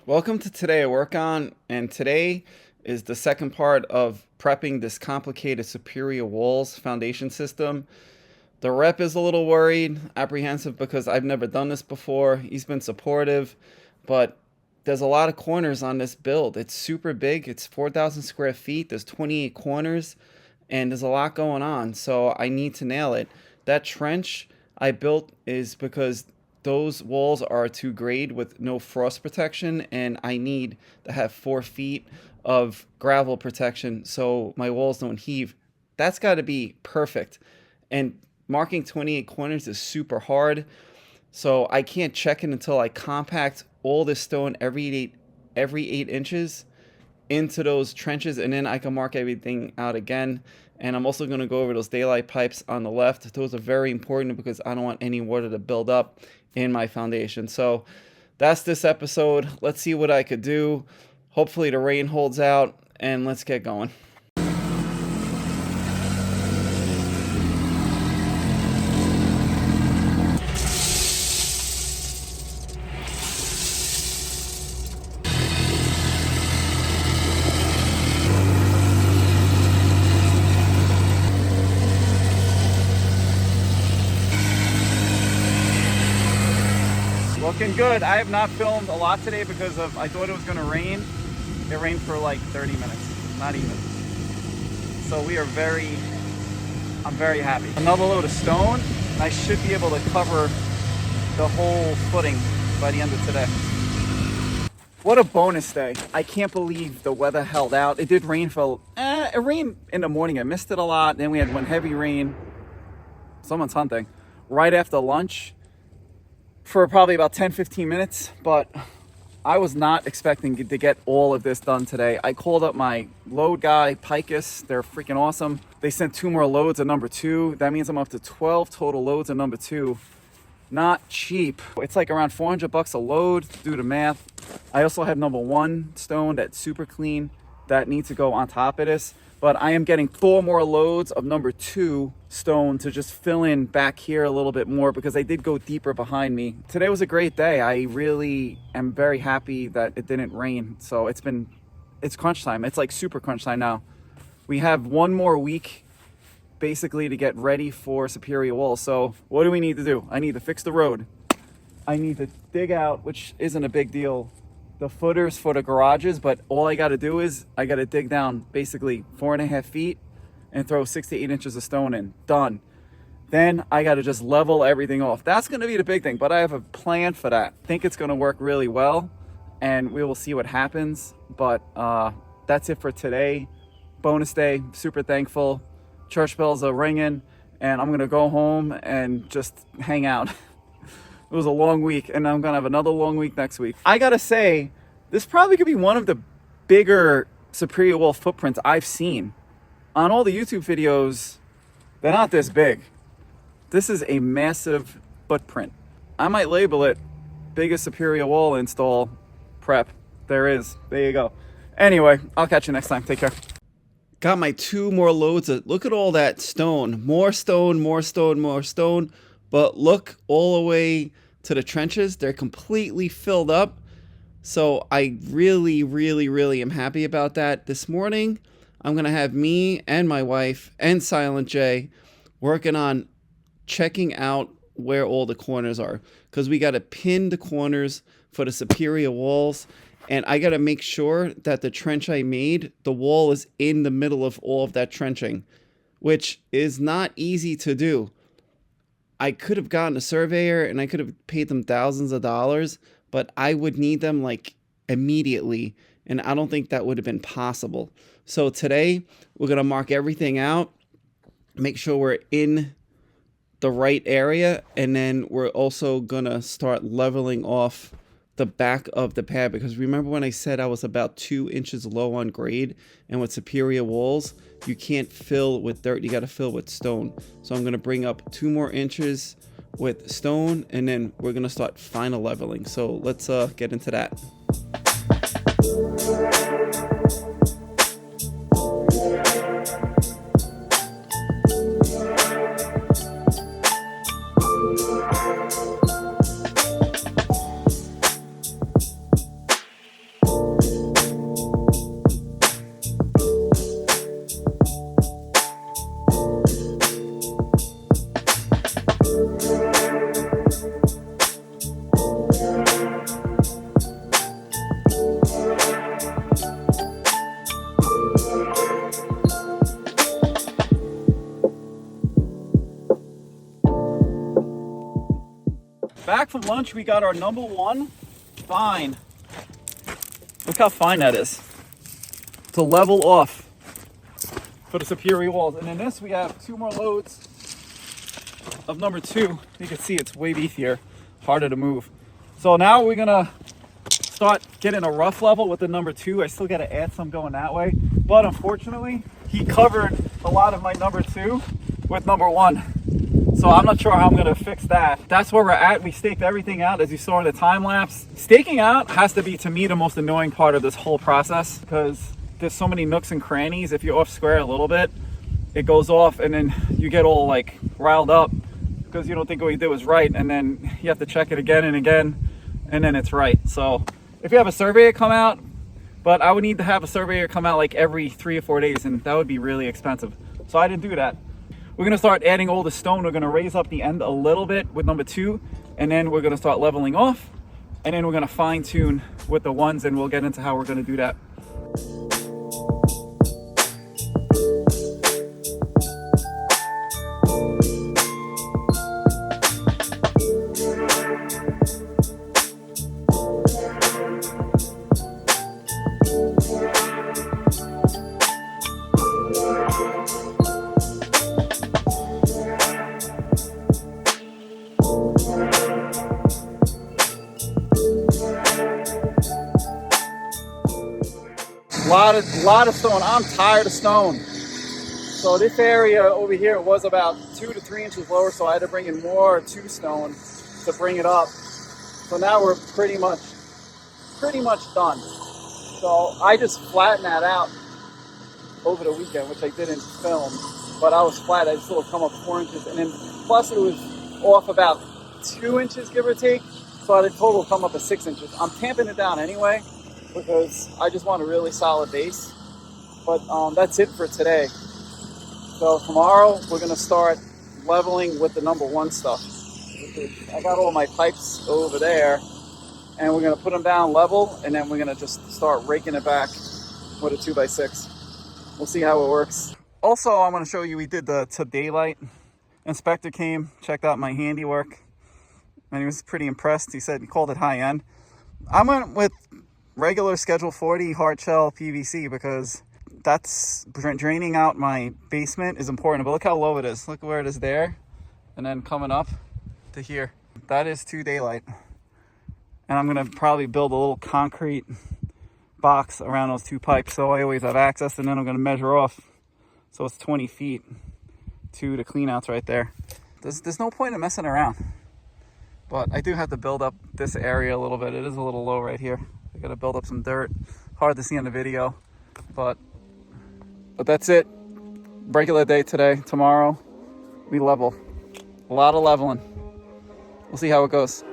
Welcome to Today I Work On, and today is the second part of prepping this complicated Superior Walls foundation system. The rep is a little worried, apprehensive because I've never done this before. He's been supportive, but there's a lot of corners on this build. It's super big. It's 4,000 square feet. There's 28 corners, and there's a lot going on, so I need to nail it. That trench I built is because those walls are to grade with no frost protection, and I need to have 4 feet of gravel protection so my walls don't heave. That's got to be perfect. And marking 28 corners is super hard, so I can't check it until I compact all this stone every 8 inches into those trenches, and then I can mark everything out again. And I'm also going to go over those daylight pipes on the left. Those are very important because I don't want any water to build up in my foundation. So that's this episode. Let's see what I could do. Hopefully the rain holds out, and let's get going. Looking good. I have not filmed a lot today because I thought it was going to rain. It rained for like 30 minutes, not even. So I'm very happy. Another load of stone. I should be able to cover the whole footing by the end of today. What a bonus day. I can't believe the weather held out. It did rain it rained in the morning. I missed it a lot. Then we had one heavy rain. Someone's hunting. Right after lunch. For probably about 10-15 minutes, but I was not expecting to get all of this done today. I called up my load guy, Picus. They're freaking awesome. They sent 2 more loads of number 2. That means I'm up to 12 total loads of number 2. Not cheap. It's like around $400 a load, do the math. I also have number 1 stone that's super clean that needs to go on top of this. But I am getting 4 more loads of number 2 stone to just fill in back here a little bit more because I did go deeper behind me. Today was a great day. I really am very happy that it didn't rain. So it's crunch time. It's like super crunch time now. We have 1 more week basically to get ready for Superior Walls. So what do we need to do? I need to fix the road. I need to dig out, which isn't a big deal, the footers for the garages, but all I got to do is I got to dig down basically 4.5 feet and throw 6 to 8 inches of stone in. Done. Then I got to just level everything off. That's going to be the big thing, but I have a plan for that. I think it's going to work really well, and we will see what happens. But that's it for today. Bonus day. Super thankful. Church bells are ringing, and I'm going to go home and just hang out. It was a long week, and I'm going to have another long week next week. I got to say, this probably could be one of the bigger Superior Wall footprints I've seen. On all the YouTube videos, they're not this big. This is a massive footprint. I might label it biggest Superior Wall install prep there is. There you go. Anyway, I'll catch you next time. Take care. Got my 2 more loads of, look at all that stone. More stone, more stone, more stone. But look all the way to the trenches. They're completely filled up. So I really, really, really am happy about that. This morning, I'm going to have me and my wife and Silent J working on checking out where all the corners are. Because we got to pin the corners for the Superior Walls. And I got to make sure that the trench I made, the wall is in the middle of all of that trenching. Which is not easy to do. I could have gotten a surveyor and I could have paid them thousands of dollars, but I would need them like immediately. And I don't think that would have been possible. So today we're going to mark everything out, make sure we're in the right area. And then we're also going to start leveling off the back of the pad, because remember when I said I was about 2 inches low on grade, and with Superior Walls, you can't fill with dirt, you got to fill with stone. So I'm going to bring up 2 more inches with stone, and then we're going to start final leveling. So let's get into that. back from lunch. We got our number 1 fine. Look how fine that is. To level off for the superior walls. And in this, we have 2 more loads of number 2. You can see it's way beefier, harder to move. So now we're gonna start getting a rough level with the number 2. I still gotta add some going that way. But unfortunately, he covered a lot of my number 2 with number 1. So I'm not sure how I'm gonna fix that. That's where we're at. We staked everything out as you saw in the time lapse. Staking out has to be, to me, the most annoying part of this whole process, because there's so many nooks and crannies. If you're off square a little bit, it goes off and then you get all like riled up because you don't think what you did was right, and then you have to check it again and again, and then it's right. So if you have a surveyor come out, but I would need to have a surveyor come out like every 3 or 4 days, and that would be really expensive. So I didn't do that. We're gonna start adding all the stone. We're gonna raise up the end a little bit with number 2, and then we're gonna start leveling off, and then we're gonna fine tune with the 1s, and we'll get into how we're gonna do that. Lot of stone. I'm tired of stone. So this area over here was about 2 to 3 inches lower, so I had to bring in more 2 stone to bring it up. So now we're pretty much done. So I just flattened that out over the weekend, which I didn't film, but I was flat. I just still come up 4 inches, and then plus it was off about 2 inches, give or take. So the total come up to 6 inches. I'm tamping it down anyway, because I just want a really solid base. But that's it for today. So tomorrow we're gonna start leveling with the number 1 stuff. I got all my pipes over there, and we're gonna put them down level, and then we're gonna just start raking it back with a 2x6. We'll see how it works. Also, I'm gonna show you, we did the TodayLight. Inspector came, checked out my handiwork, and he was pretty impressed. He said he called it high end. I went with regular Schedule 40 hard shell PVC because that's draining out my basement is important. But look how low it is. Look where it is there, and then coming up to here. That is TodayLight. And I'm gonna probably build a little concrete box around those 2 pipes so I always have access, and then I'm gonna measure off so it's 20 feet to the cleanouts right there. There's no point in messing around. But I do have to build up this area a little bit. It is a little low right here. I gotta build up some dirt. Hard to see in the video, but that's it. Regular day today. Tomorrow we level. A lot of leveling. We'll see how it goes.